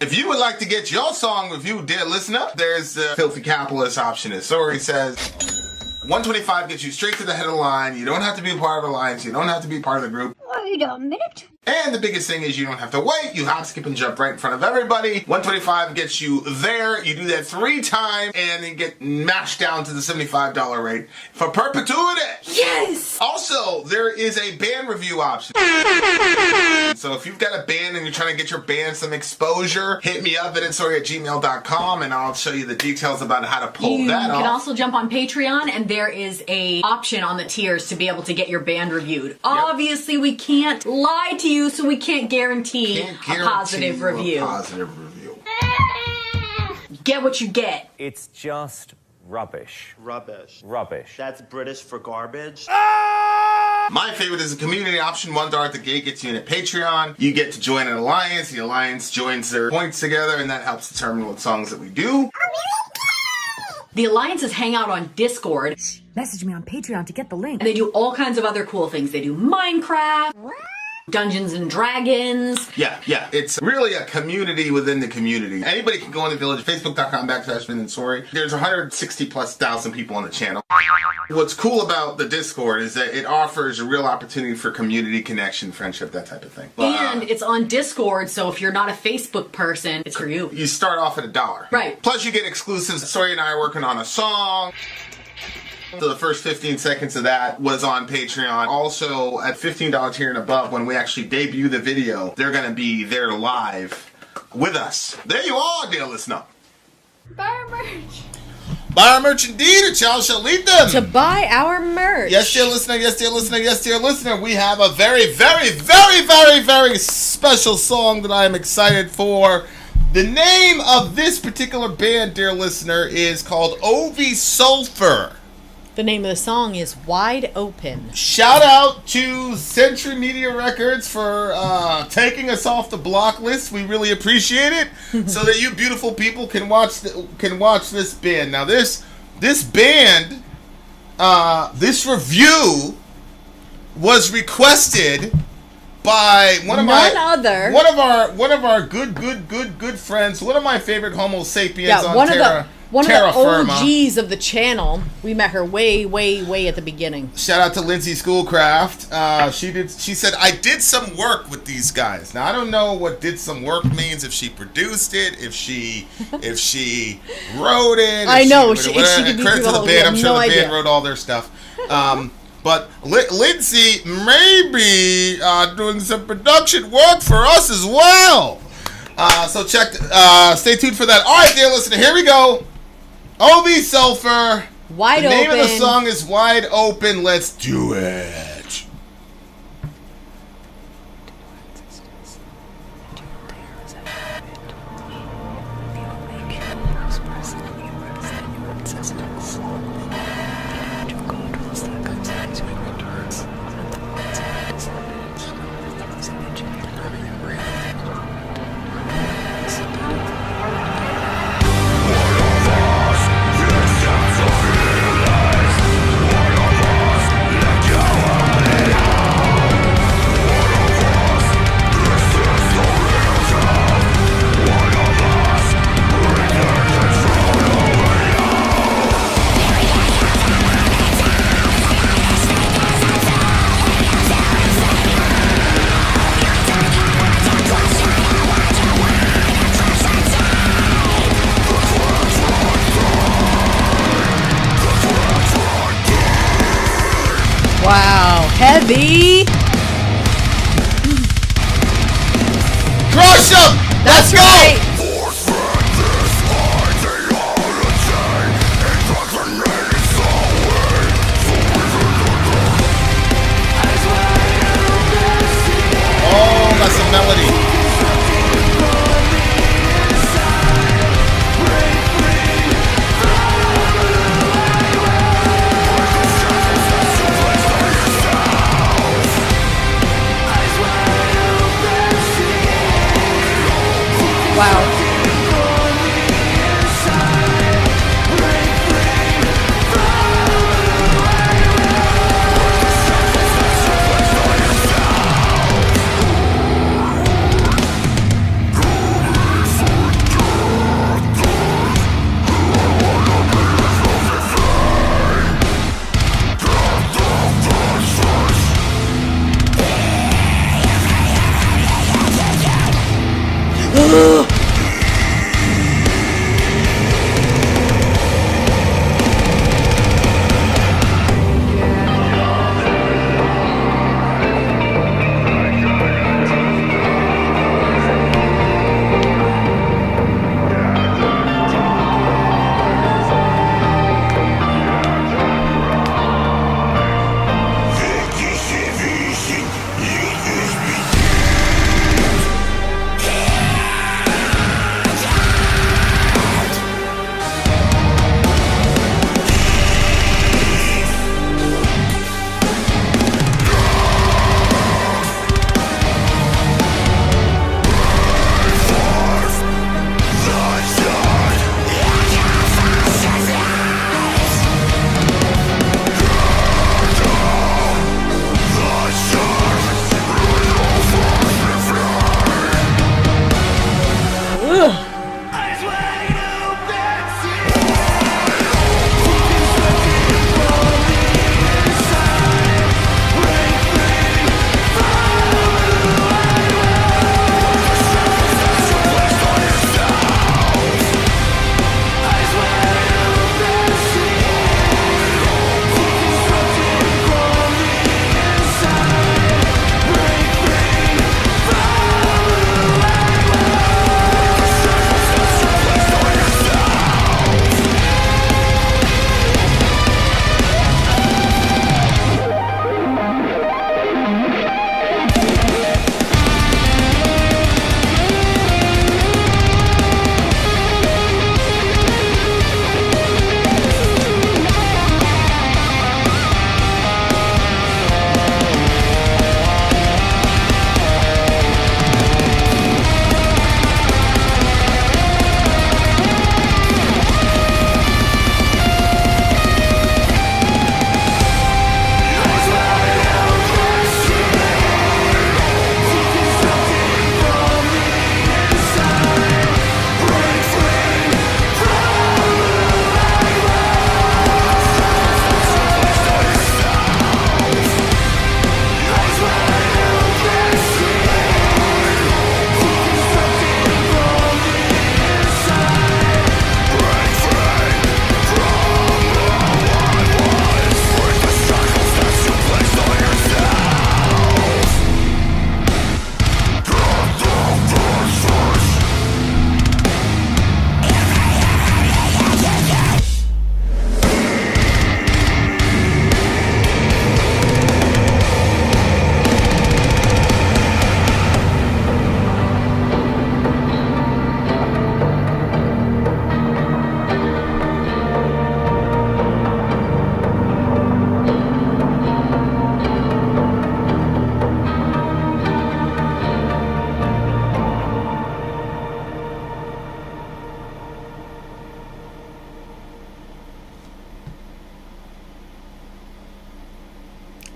If you would like to get your song reviewed, dear listener, there's the Filthy Capitalist option. As Sori says, $125 gets you straight to the head of the line. You don't have to be a part of the alliance. You don't have to be part of the group. Wait a minute. And the biggest thing is you don't have to wait. You hop, skip, and jump right in front of everybody. $125 gets you there. You do that 3 times, and then get mashed down to the $75 rate for perpetuity. Yes! Also, there is a band review option. So if you've got a band and you're trying to get your band some exposure, hit me up at vinsori@gmail.com, and I'll show you the details about how to pull that off. You can also jump on Patreon, and there is a option on the tiers to be able to get your band reviewed. Yep. Obviously, we can't lie to you, so we can't guarantee a positive review. Get what you get. It's just rubbish. Rubbish. Rubbish. That's British for garbage. My favorite is the community option. $1 at the gate gets you in a Patreon. You get to join an alliance. The alliance joins their points together, and that helps determine what songs that we do. The alliances hang out on Discord. Message me on Patreon to get the link. And they do all kinds of other cool things. They do Minecraft, Dungeons and Dragons. Yeah. It's really a community within the community. Anybody can go on the village, facebook.com/Vin and Sori. There's 160,000+ people on the channel. What's cool about the Discord is that it offers a real opportunity for community connection, friendship, that type of thing. And it's on Discord, so if you're not a Facebook person, it's for you. You start off at $1. Right. Plus you get exclusives. Sori and I are working on a song. So the first 15 seconds of that was on Patreon. Also, at $15 tier and above, when we actually debut the video, they're going to be there live with us. There you are, dear listener. Buy our merch. Buy our merch indeed, or y'all shall lead them. To buy our merch. Yes, dear listener, yes, dear listener, yes, dear listener. We have a very, very, very, very, very special song that I am excited for. The name of this particular band, dear listener, is called Sulfur. The name of the song is Wide Open. Shout out to Century Media Records for taking us off the block list. We really appreciate it, so that you beautiful people can watch this band. Now this band, this review was requested by one of our good friends, one of my favorite Homo sapiens on Terra. One Terra of the Firma. OGs of the channel. We met her way at the beginning. Shout out to Lindsay Schoolcraft. She said, I did some work with these guys. Now I don't know what did some work means, if she produced it, if she wrote it. I know. She could be credit to the band. I'm sure the band wrote all their stuff. But Lindsay may be doing some production work for us as well. So stay tuned for that. All right, dear listener, here we go. Sulfur. Wide Open. The name of the song is Wide Open. Let's do it. Wow, heavy. Crush 'em! Let's go! Right. Oh, that's a melody. Wow.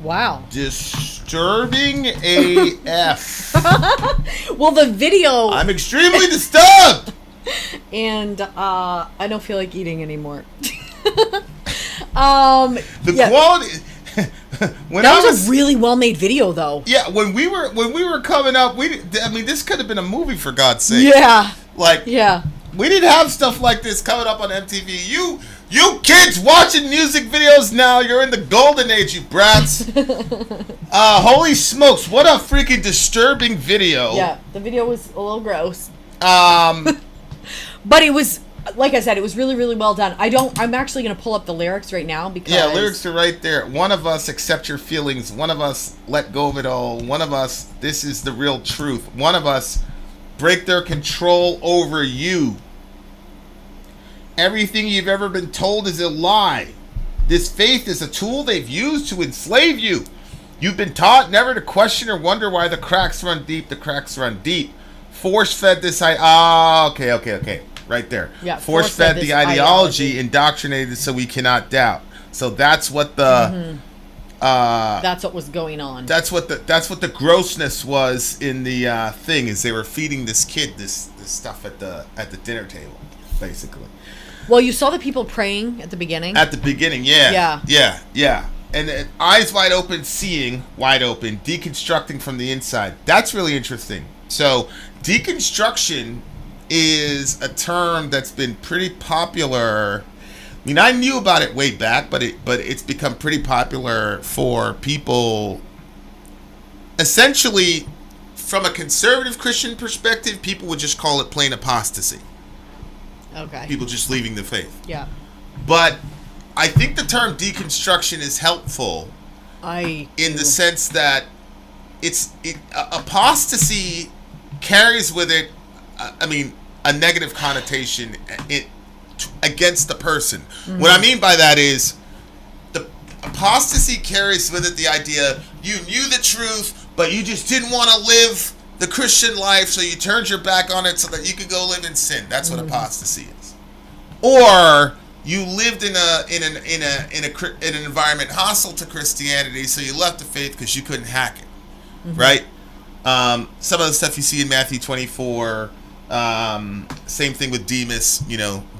Wow. Disturbing AF. Well, the video, I'm extremely disturbed. and I don't feel like eating anymore. The quality. That was a really well-made video, though. Yeah, when we were coming up, this could have been a movie, for God's sake. Yeah. Like, Yeah. we didn't have stuff like this coming up on MTV. You kids watching music videos now, you're in the golden age, you brats. Holy smokes, what a freaking disturbing video. Yeah, the video was a little gross. But it was, like I said, it was really, really well done. I'm actually going to pull up the lyrics right now because... Yeah, lyrics are right there. One of us, accept your feelings. One of us, let go of it all. One of us, this is the real truth. One of us, break their control over you. Everything you've ever been told is a lie. This faith is a tool they've used to enslave you. You've been taught never to question or wonder why the cracks run deep. The cracks run deep. Force-fed this... okay. Right there. Yeah, Force-fed the ideology, indoctrinated so we cannot doubt. So that's what the... that's what was going on. That's what the grossness was in the thing, is they were feeding this kid this stuff at the dinner table, basically. Well, you saw the people praying at the beginning. At the beginning, yeah. Yeah. Yeah. And eyes wide open, seeing wide open, deconstructing from the inside. That's really interesting. So, deconstruction is a term that's been pretty popular. I mean, I knew about it way back, but it's become pretty popular for people. Essentially, from a conservative Christian perspective, people would just call it plain apostasy. Okay. People just leaving the faith. Yeah. But I think the term deconstruction is helpful in the sense that apostasy carries with it, a negative connotation against the person. Mm-hmm. What I mean by that is the apostasy carries with it the idea you knew the truth, but you just didn't want to live the Christian life, so you turned your back on it so that you could go live in sin. That's what apostasy is. Or you lived in an environment hostile to Christianity, so you left the faith because you couldn't hack it, right? Some of the stuff you see in Matthew 24. Same thing with Demas.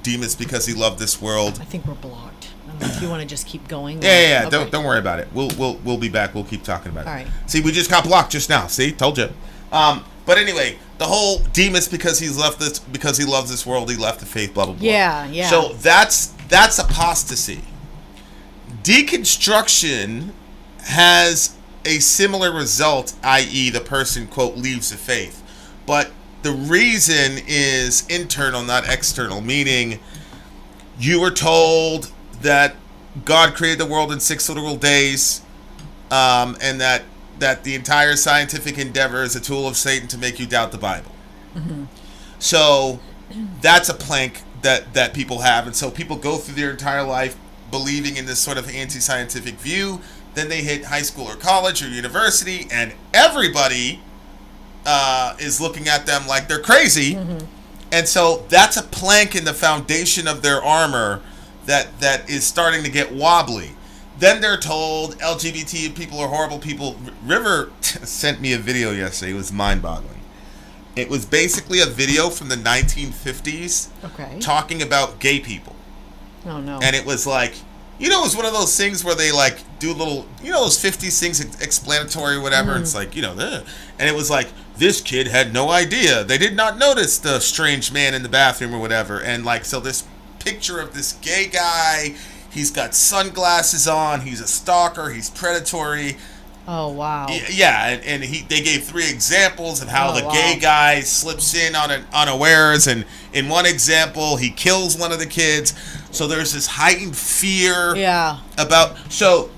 Demas because he loved this world. I think we're blocked. I don't know if you want to just keep going. Yeah. Okay. Don't worry about it. We'll be back. We'll keep talking about it. All right. See, we just got blocked just now. See, told you. But anyway, the whole Demas because he loves this world, he left the faith. Blah blah blah. Yeah. So that's apostasy. Deconstruction has a similar result, i.e., the person quote leaves the faith, but the reason is internal, not external, meaning you were told that God created the world in 6 literal days, and that the entire scientific endeavor is a tool of Satan to make you doubt the Bible. Mm-hmm. So that's a plank that people have, and so people go through their entire life believing in this sort of anti-scientific view. Then they hit high school or college or university, and everybody is looking at them like they're crazy. Mm-hmm. And so that's a plank in the foundation of their armor that is starting to get wobbly. Then they're told LGBT people are horrible people. River sent me a video yesterday. It was mind-boggling. It was basically a video from the 1950s talking about gay people. Oh, no. And it was like, it was one of those things where they like do little, those 50s things explanatory or whatever. Mm. It's like, and it was like, this kid had no idea. They did not notice the strange man in the bathroom or whatever. And like, so this picture of this gay guy, he's got sunglasses on, he's a stalker, he's predatory. Oh, wow. Yeah, and they gave 3 examples of how gay guy slips in unawares, and in one example, he kills one of the kids. So there's this heightened fear about... So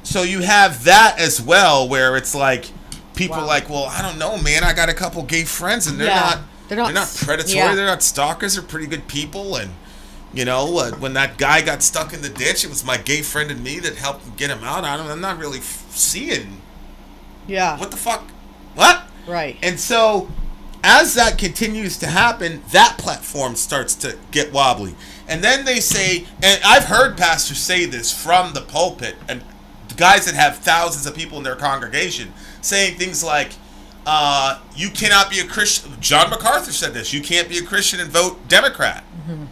you have that as well, where it's like, people are like, well, I don't know, man, I got a couple gay friends, and they're not predatory, they're not stalkers, they're pretty good people, and... when that guy got stuck in the ditch, it was my gay friend and me that helped get him out. I'm not really seeing. Yeah. What the fuck? What? Right. And so, as that continues to happen, that platform starts to get wobbly. And then they say, and I've heard pastors say this from the pulpit, and guys that have thousands of people in their congregation saying things like, you cannot be a Christian. John MacArthur said this. You can't be a Christian and vote Democrat. Mm-hmm.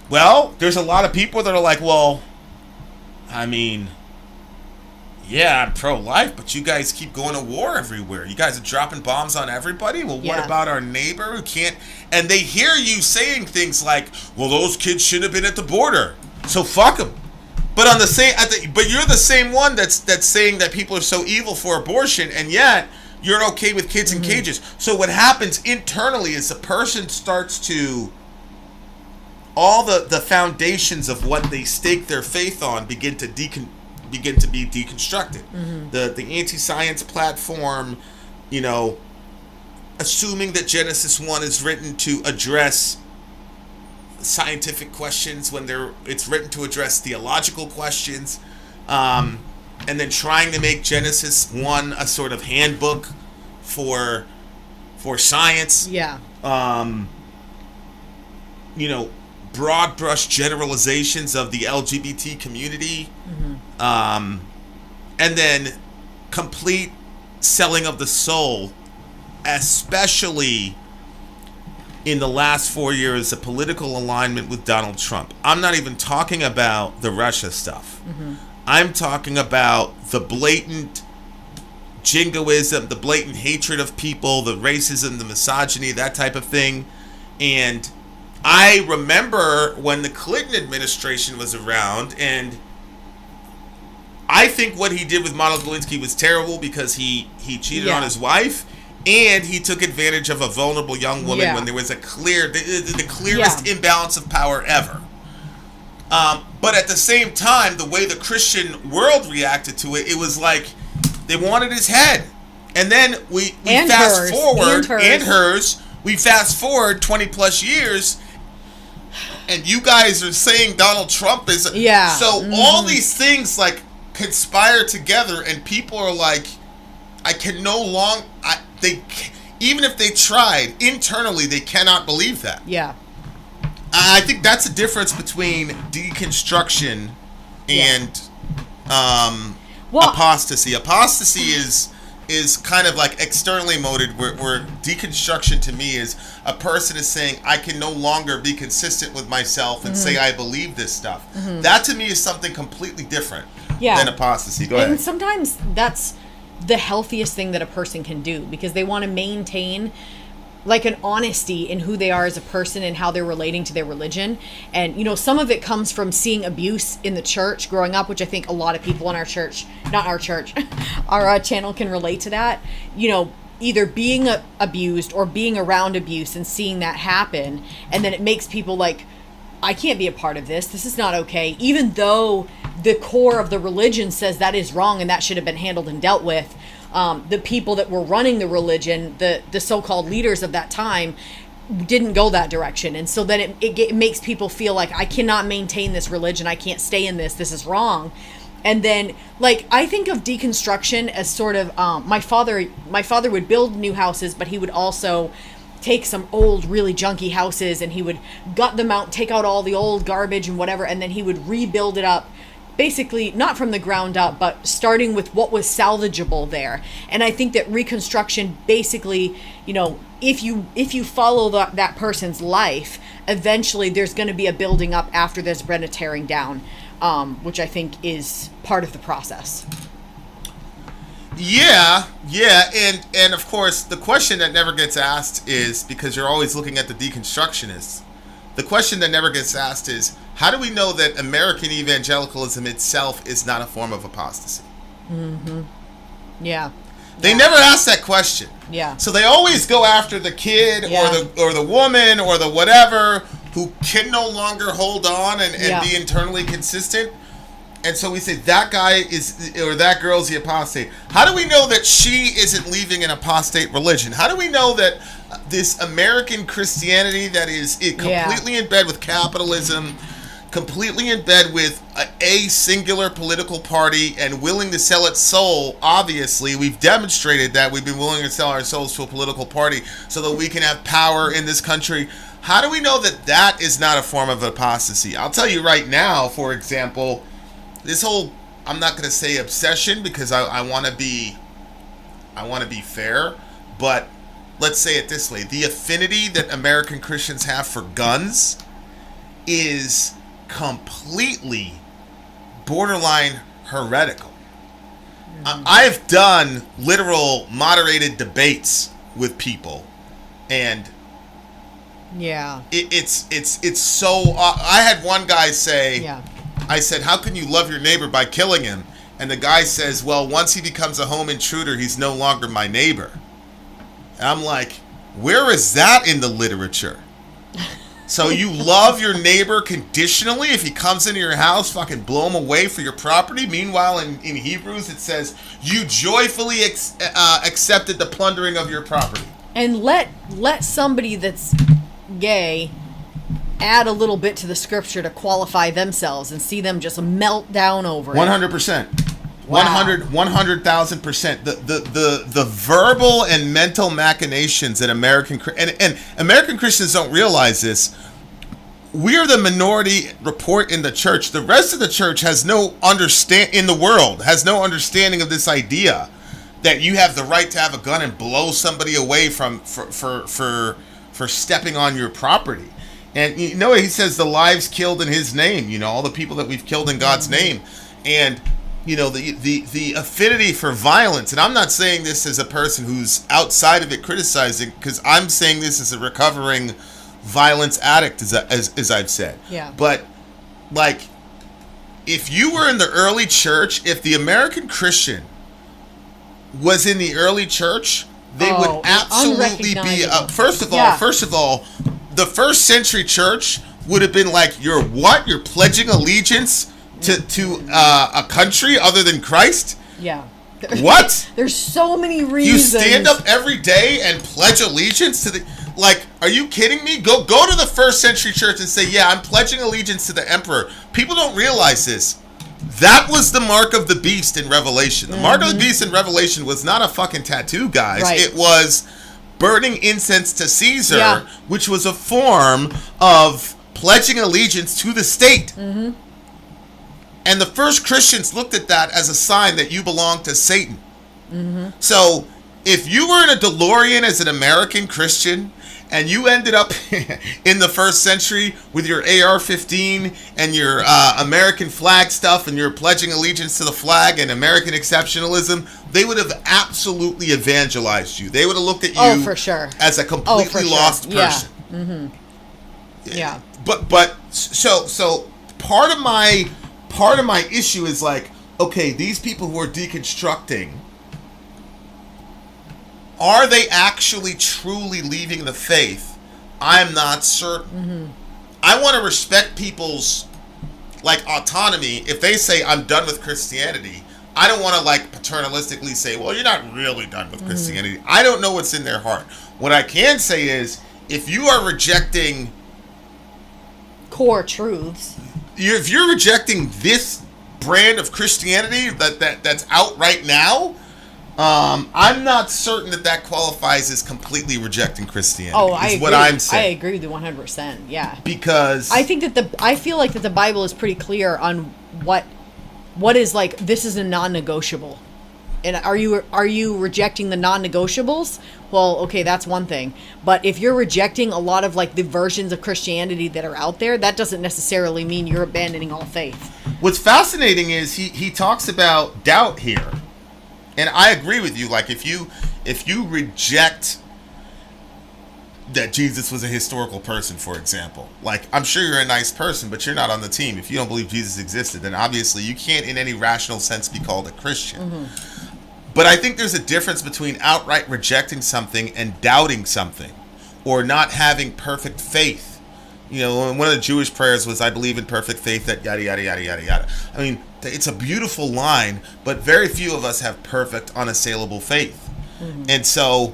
Well, there's a lot of people that are like, well, I mean, yeah, I'm pro-life, but you guys keep going to war everywhere. You guys are dropping bombs on everybody. Well, what about our neighbor who can't? And they hear you saying things like, well, those kids should have been at the border, so fuck them. But on the same, but you're the same one that's saying that people are so evil for abortion, and yet you're okay with kids in cages. So what happens internally is the person starts to, all the foundations of what they stake their faith on begin to be deconstructed. Mm-hmm. The anti-science platform, assuming that Genesis 1 is written to address scientific questions when it's written to address theological questions, and then trying to make Genesis 1 a sort of handbook for science. Yeah. Broad brush generalizations of the LGBT community, and then complete selling of the soul, especially in the last 4 years, a political alignment with Donald Trump. I'm not even talking about the Russia stuff. Mm-hmm. I'm talking about the blatant jingoism, the blatant hatred of people, the racism, the misogyny, that type of thing. And I remember when the Clinton administration was around, and I think what he did with Monica Lewinsky was terrible because he cheated on his wife, and he took advantage of a vulnerable young woman when there was the clearest imbalance of power ever. But at the same time, the way the Christian world reacted to it, it was like they wanted his head. And then we fast forward, and hers. We fast forward 20 plus years, and you guys are saying Donald Trump is... Yeah. So all these things like conspire together, and people are like, I can no longer... even if they tried, internally, they cannot believe that. Yeah. I think that's the difference between deconstruction and apostasy. Apostasy is kind of like externally motivated, where deconstruction to me is a person is saying, I can no longer be consistent with myself and say I believe this stuff. Mm-hmm. That to me is something completely different than apostasy. Go ahead. And sometimes that's the healthiest thing that a person can do, because they want to maintain like an honesty in who they are as a person and how they're relating to their religion. And, some of it comes from seeing abuse in the church growing up, which I think a lot of people in our church, not our church, our channel can relate to that. Either being abused or being around abuse and seeing that happen. And then it makes people like, I can't be a part of this. This is not okay. Even though the core of the religion says that is wrong and that should have been handled and dealt with. The people that were running the religion, the so-called leaders of that time, didn't go that direction. And so then it makes people feel like, I cannot maintain this religion. I can't stay in this. This is wrong. And then, like, I think of deconstruction as sort of, my father would build new houses, but he would also take some old, really junky houses, and he would gut them out, take out all the old garbage and whatever, and then he would rebuild it up. Basically, not from the ground up, but starting with what was salvageable there. And I think that reconstruction basically, if you follow that person's life, eventually there's going to be a building up after there's been a tearing down, which I think is part of the process. Yeah, and of course, the question that never gets asked is, because you're always looking at the deconstructionists, the question that never gets asked is, how do we know that American evangelicalism itself is not a form of apostasy? Mm-hmm. Yeah. They never ask that question. Yeah. So they always go after the kid or the woman or the whatever who can no longer hold on and be internally consistent. And so we say that guy or that girl's the apostate. How do we know that she isn't leaving an apostate religion? How do we know that this American Christianity that is completely in bed with capitalism, completely in bed with a singular political party and willing to sell its soul? Obviously, we've demonstrated that we've been willing to sell our souls to a political party so that we can have power in this country. How do we know that that is not a form of apostasy? I'll tell you right now, for example, this whole I'm not going to say obsession because I want to be fair, but let's say it this way. The affinity that American Christians have for guns is completely borderline heretical. I've done literal moderated debates with people, and yeah, it's so. I had one guy say, yeah. I said, "How can you love your neighbor by killing him?" And the guy says, "Well, once he becomes a home intruder, he's no longer my neighbor." And I'm like, where is that in the literature? So you love your neighbor conditionally? If he comes into your house, fucking blow him away for your property? Meanwhile, in Hebrews, it says, you joyfully accepted the plundering of your property. And let somebody that's gay add a little bit to the scripture to qualify themselves and see them just melt down over it. 100%. Wow. 100,000%. The verbal and mental machinations that American Christians don't realize this. We are the minority report in the church. The rest of the church has no understanding of this idea that you have the right to have a gun and blow somebody away for stepping on your property. And you know, he says the lives killed in his name, you know, all the people that we've killed in God's name. And you know, the affinity for violence, and I'm not saying this as a person who's outside of it criticizing, because I'm saying this as a recovering violence addict, as I've said. Yeah. But, like, if you were in the early church, if the American Christian was in the early church, they would absolutely be, first of all, the first century church would have been like, you're what? You're pledging allegiance to a country other than Christ? Yeah. What? There's so many reasons. You stand up every day and pledge allegiance to the... Like, are you kidding me? Go to the first century church and say, yeah, I'm pledging allegiance to the emperor. People don't realize this. That was the mark of the beast in Revelation. The mark of the beast in Revelation was not a fucking tattoo, guys. Right. It was burning incense to Caesar, Yeah. which was a form of pledging allegiance to the state. Mm-hmm. And the first Christians looked at that as a sign that you belong to Satan. Mm-hmm. So if you were in a DeLorean as an American Christian and you ended up in the first century with your AR-15 and your American flag stuff and you're pledging allegiance to the flag and American exceptionalism, they would have absolutely evangelized you. They would have looked at you for sure. as a completely lost person. Yeah. Mm-hmm. Yeah. But so part of my issue is like, okay, these people who are deconstructing, are they actually truly leaving the faith? I'm not certain. Mm-hmm. I want to respect people's like autonomy. If they say I'm done with Christianity, I don't want to like paternalistically say, well, you're not really done with Christianity. I don't know what's in their heart. What I can say is, if you are rejecting core truths, if you're rejecting this brand of Christianity that's out right now, I'm not certain that qualifies as completely rejecting Christianity. I'm saying. I agree with you 100%. Yeah. Because I think that I feel like that the Bible is pretty clear on what is like, this is a non-negotiable. And are you rejecting the non-negotiables? Well, okay, that's one thing. But if you're rejecting a lot of like the versions of Christianity that are out there, that doesn't necessarily mean you're abandoning all faith. What's fascinating is he talks about doubt here. And I agree with you. Like, if you reject that Jesus was a historical person, for example, like, I'm sure you're a nice person, but you're not on the team. If you don't believe Jesus existed, then obviously you can't in any rational sense be called a Christian. Mm-hmm. But I think there's a difference between outright rejecting something and doubting something, or not having perfect faith. You know, one of the Jewish prayers was, I believe in perfect faith that yada, yada, yada, yada, yada. I mean, it's a beautiful line, but very few of us have perfect, unassailable faith. Mm-hmm. And so,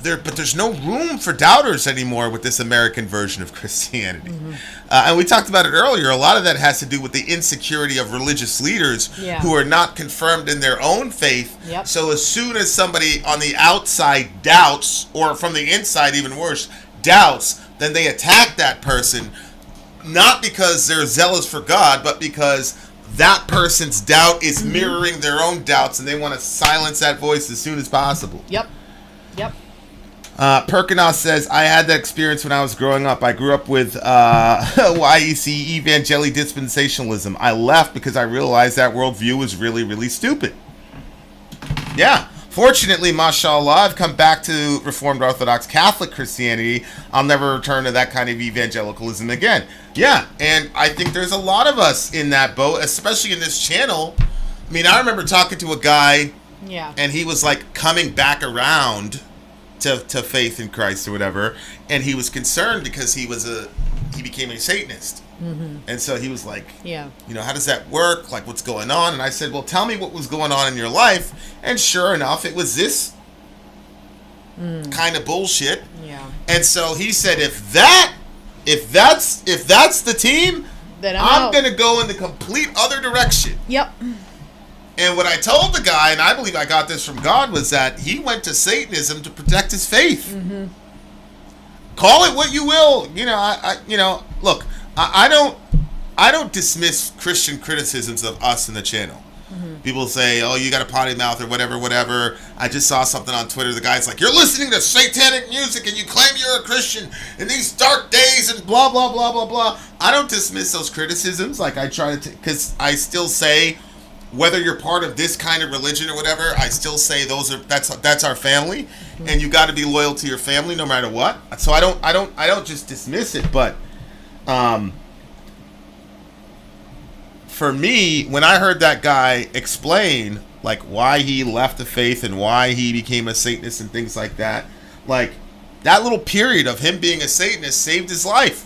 there's no room for doubters anymore with this American version of Christianity. Mm-hmm. And we talked about it earlier. A lot of that has to do with the insecurity of religious leaders who are not confirmed in their own faith. Yep. So as soon as somebody on the outside doubts, or from the inside even worse, doubts, then they attack that person not because they're zealous for God, but because that person's doubt is mirroring their own doubts, and they want to silence that voice as soon as possible. Yep. Perkinoff says, I had that experience when I was growing up. I grew up with YEC, Evangeli Dispensationalism. I left because I realized that worldview was really, really stupid. Yeah. Fortunately, mashallah, I've come back to Reformed Orthodox Catholic Christianity. I'll never return to that kind of evangelicalism again. Yeah, and I think there's a lot of us in that boat, especially in this channel. I mean, I remember talking to a guy, and he was like coming back around to faith in Christ or whatever, and he was concerned because he became a Satanist. And so he was like, how does that work? Like, what's going on? And I said, well, tell me what was going on in your life. And sure enough, it was this kind of bullshit. And so he said, if that's the team, then I'm going to go in the complete other direction. And what I told the guy, and I believe I got this from God, was that he went to Satanism to protect his faith. Call it what you will. Look, I don't dismiss Christian criticisms of us in the channel. People say, oh, you got a potty mouth or whatever. I just saw something on Twitter. The guy's like, you're listening to satanic music and you claim you're a Christian in these dark days and blah, blah, blah, blah, blah. I don't dismiss those criticisms. Like, I try to, because I still say, whether you're part of this kind of religion or whatever, I still say that's our family, and you got to be loyal to your family no matter what. So I don't just dismiss it, but for me, when I heard that guy explain like why he left the faith and why he became a Satanist and things like that, like that little period of him being a Satanist saved his life.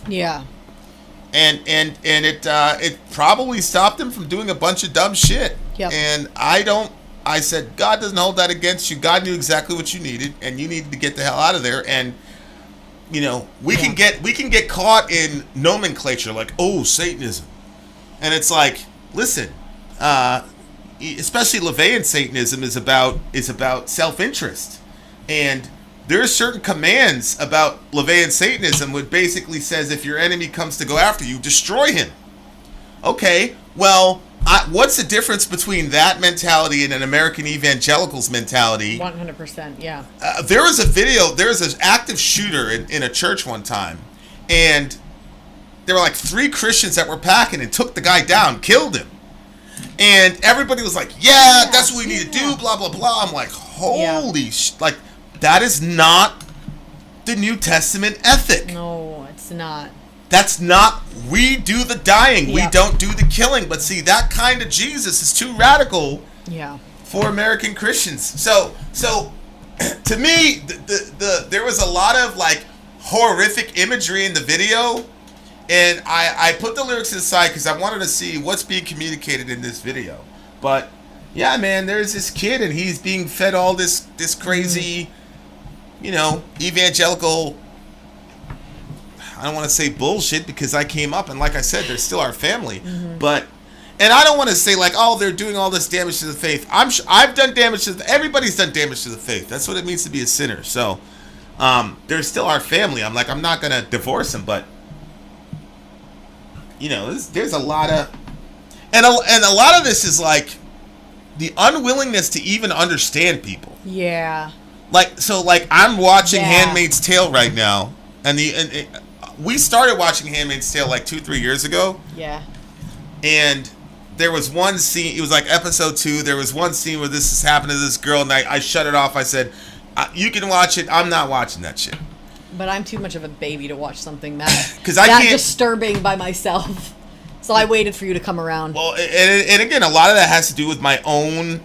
And it probably stopped him from doing a bunch of dumb shit. And I said, God doesn't hold that against you. God knew exactly what you needed, and you needed to get the hell out of there. And we can get caught in nomenclature like, oh, Satanism. And it's like, listen, especially LaVeyan Satanism is about self-interest. And there are certain commands about LaVeyan Satanism which basically says if your enemy comes to go after you, destroy him. Okay, well, what's the difference between that mentality and an American evangelical's mentality? 100%, yeah. There was an active shooter in a church one time, and there were like 3 Christians that were packing and took the guy down, killed him. And everybody was like, yeah, that's what we need to do, blah, blah, blah. I'm like, holy shit, like, that is not the New Testament ethic. No, it's not. That's not, we do the dying, we don't do the killing. But see, that kind of Jesus is too radical for American Christians. So to me, there was a lot of like horrific imagery in the video, and I put the lyrics aside because I wanted to see what's being communicated in this video. But yeah, man, there's this kid and he's being fed all this crazy, evangelical, I don't want to say bullshit because I came up and like I said, they're still our family. But, and I don't want to say like, oh, they're doing all this damage to the faith. I've done damage to everybody's done damage to the faith. That's what it means to be a sinner. So, they're still our family. I'm not going to divorce them, but there's a lot of, and a lot of this is like the unwillingness to even understand people. Yeah. Like I'm watching Handmaid's Tale right now, and we started watching Handmaid's Tale like 2-3 years ago. Yeah. And there was one scene, it was like episode 2, there was one scene where this is happening to this girl, and I shut it off. I said, you can watch it, I'm not watching that shit. But I'm too much of a baby to watch something that disturbing by myself. So I waited for you to come around. Well, and again, a lot of that has to do with my own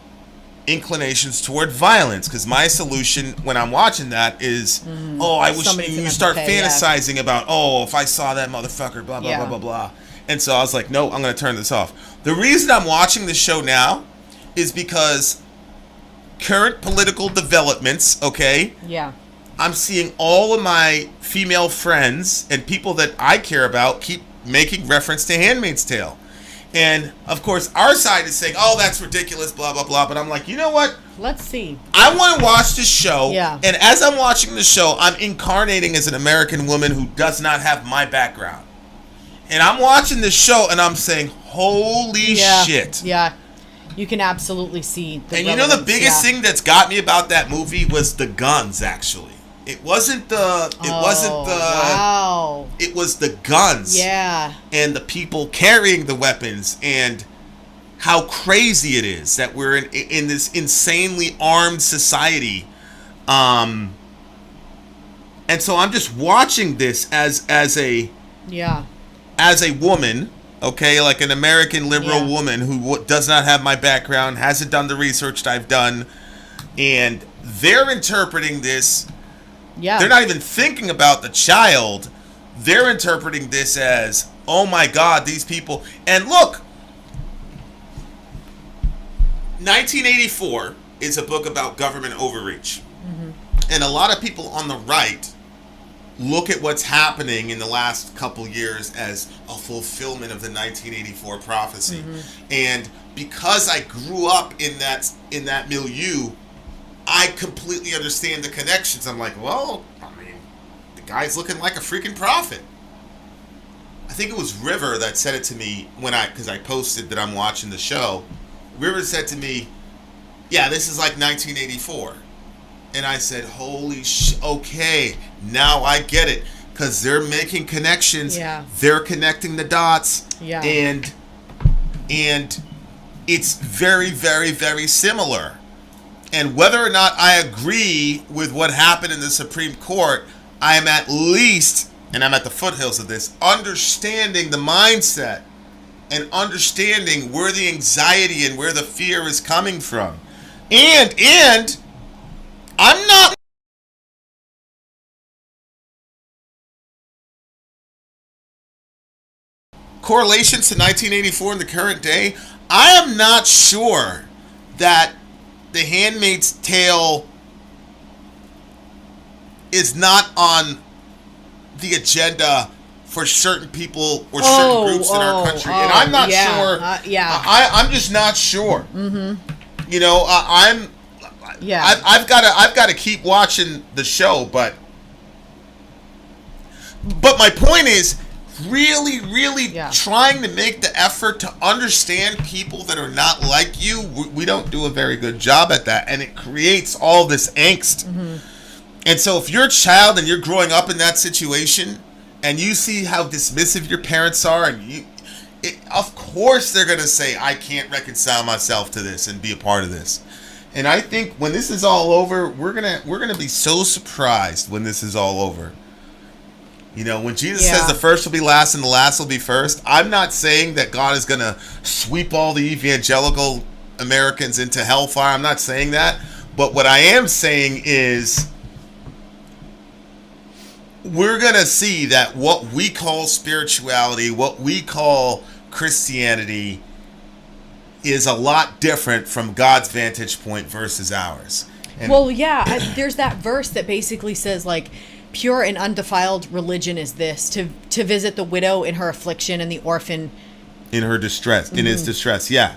inclinations toward violence, because my solution when I'm watching that is, I wish you start fantasizing about, if I saw that motherfucker, blah, blah, blah, blah, blah. And so I was like, no, I'm going to turn this off. The reason I'm watching this show now is because current political developments, okay? Yeah. I'm seeing all of my female friends and people that I care about keep making reference to Handmaid's Tale. And, of course, our side is saying, oh, that's ridiculous, blah, blah, blah. But I'm like, you know what? Let's see. I want to watch this show. Yeah. And as I'm watching the show, I'm incarnating as an American woman who does not have my background. And I'm watching this show and I'm saying, holy shit. Yeah. You can absolutely see the And you know the biggest thing that's got me about that movie was the guns, actually. It wasn't the wow. It was the guns. Yeah. And the people carrying the weapons, and how crazy it is that we're in this insanely armed society. And so I'm just watching this as a woman, okay, like an American liberal woman who does not have my background, hasn't done the research that I've done, and they're interpreting this. Yeah. They're not even thinking about the child. They're interpreting this as, oh my God, these people. And look, 1984 is a book about government overreach. Mm-hmm. And a lot of people on the right look at what's happening in the last couple years as a fulfillment of the 1984 prophecy. Mm-hmm. And because I grew up in that milieu, I completely understand the connections. I'm like, well, I mean, the guy's looking like a freaking prophet. I think it was River that said it to me because I posted that I'm watching the show. River said to me, yeah, this is like 1984. And I said, holy okay, now I get it. Because they're making connections. Yeah. They're connecting the dots. Yeah. And it's very, very, very similar. And whether or not I agree with what happened in the Supreme Court, I am at least, and I'm at the foothills of this, understanding the mindset and understanding where the anxiety and where the fear is coming from. And I'm not correlations to 1984 in the current day. I am not sure that The Handmaid's Tale is not on the agenda for certain people or certain groups in our country, and I'm not sure. I'm just not sure. Mm-hmm. You know, I've got to keep watching the show, but my point is really trying to make the effort to understand people that are not like you. We don't do a very good job at that, and it creates all this angst. Mm-hmm. And so if you're a child and you're growing up in that situation and you see how dismissive your parents are, and of course they're going to say, I can't reconcile myself to this and be a part of this. And I think when this is all over, we're gonna be so surprised when this is all over. You know, when Jesus says the first will be last and the last will be first, I'm not saying that God is going to sweep all the evangelical Americans into hellfire. I'm not saying that. But what I am saying is we're going to see that what we call spirituality, what we call Christianity, is a lot different from God's vantage point versus ours. And there's that verse that basically says, like, pure and undefiled religion is this, to visit the widow in her affliction and the orphan in her distress, in his distress. Yeah.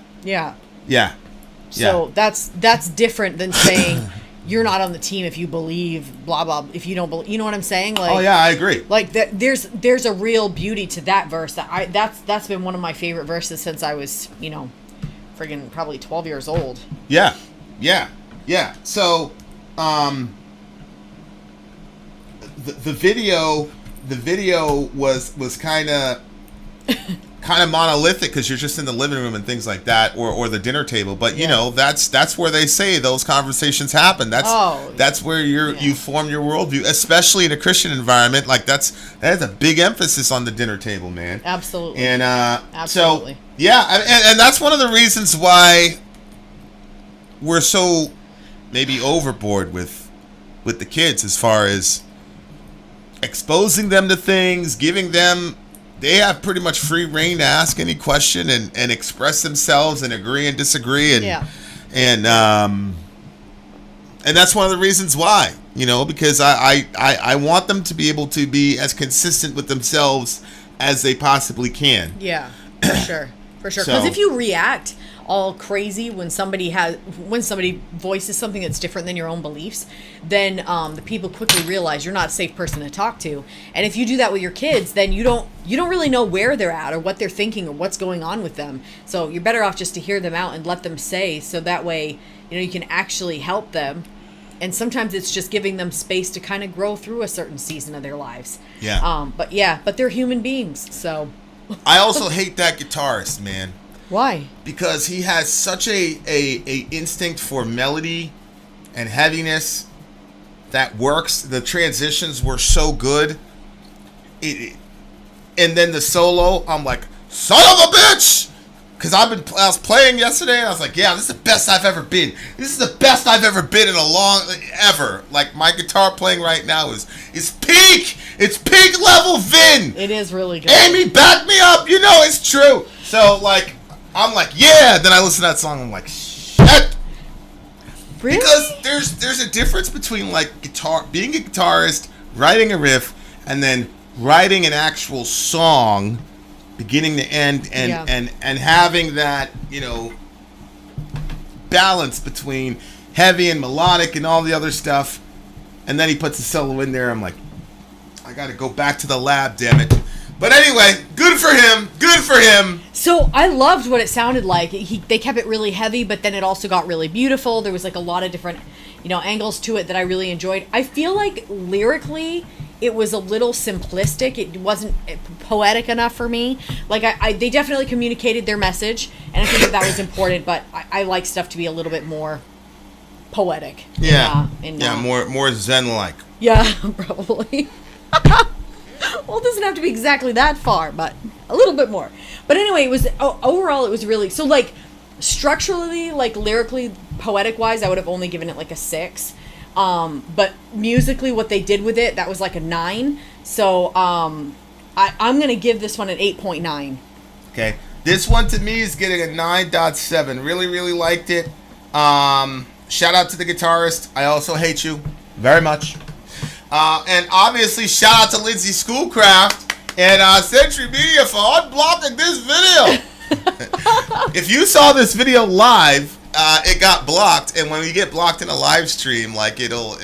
So that's different than saying you're not on the team if you believe blah blah. If you don't believe, you know what I'm saying? Like, I agree. Like there's a real beauty to that verse. That's been one of my favorite verses since I was, friggin' probably 12 years old. Yeah. So, The video was kind of monolithic because you're just in the living room and things like that, or the dinner table. But you know, that's where they say those conversations happen. That's where you form your worldview, especially in a Christian environment. Like that has a big emphasis on the dinner table, man. Absolutely. And absolutely. So and that's one of the reasons why we're so maybe overboard with the kids as far as exposing them to things, they have pretty much free reign to ask any question and express themselves and agree and disagree and that's one of the reasons why, because I want them to be able to be as consistent with themselves as they possibly can. Yeah, for sure. Because if you react all crazy when somebody voices something that's different than your own beliefs, then the people quickly realize you're not a safe person to talk to. And if you do that with your kids, then you don't really know where they're at or what they're thinking or what's going on with them. So you're better off just to hear them out and let them say, so that way, you can actually help them. And sometimes it's just giving them space to kind of grow through a certain season of their lives. Yeah. But they're human beings, so. I also hate that guitarist, man. Why? Because he has such a instinct for melody and heaviness that works. The transitions were so good. And then the solo, I'm like, son of a bitch! Because I was playing yesterday, and I was like, yeah, this is the best I've ever been. This is the best I've ever been in ever. Like, my guitar playing right now is peak! It's peak level Vin! It is really good. Amy, back me up! You know it's true! So, like, I'm like, yeah! Then I listen to that song, I'm like, shit! Really? Because there's a difference between, like, being a guitarist, writing a riff, and then writing an actual song beginning to end, and having that, balance between heavy and melodic and all the other stuff. And then he puts a solo in there. I'm like, I gotta go back to the lab, damn it. But anyway, good for him. So I loved what it sounded like. They kept it really heavy, but then it also got really beautiful. There was like a lot of different angles to it that I really enjoyed. I feel like lyrically it was a little simplistic. It wasn't poetic enough for me. Like they definitely communicated their message, and I think that was important, but I like stuff to be a little bit more poetic. More zen-like. Yeah, probably. Well, it doesn't have to be exactly that far, but a little bit more. But anyway, overall it was really, so like structurally, like lyrically, poetic wise, I would have only given it like a 6. But musically, what they did with it, that was like a 9. So I'm gonna give this one an 8.9. Okay, this one to me is getting a 9.7. Really, really liked it. Shout out to the guitarist. I also hate you very much. And obviously, shout out to Lindsay Schoolcraft and Century Media for unblocking this video. If you saw this video live, it got blocked, and when you get blocked in a live stream, like it'll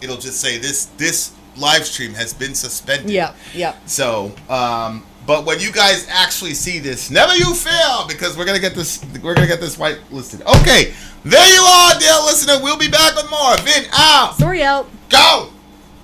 just say this live stream has been suspended. Yeah. So, but when you guys actually see this, never you fail, because we're gonna get this whitelisted. Okay, there you are, dear listener. We'll be back with more. Vin out. Sori out. Go.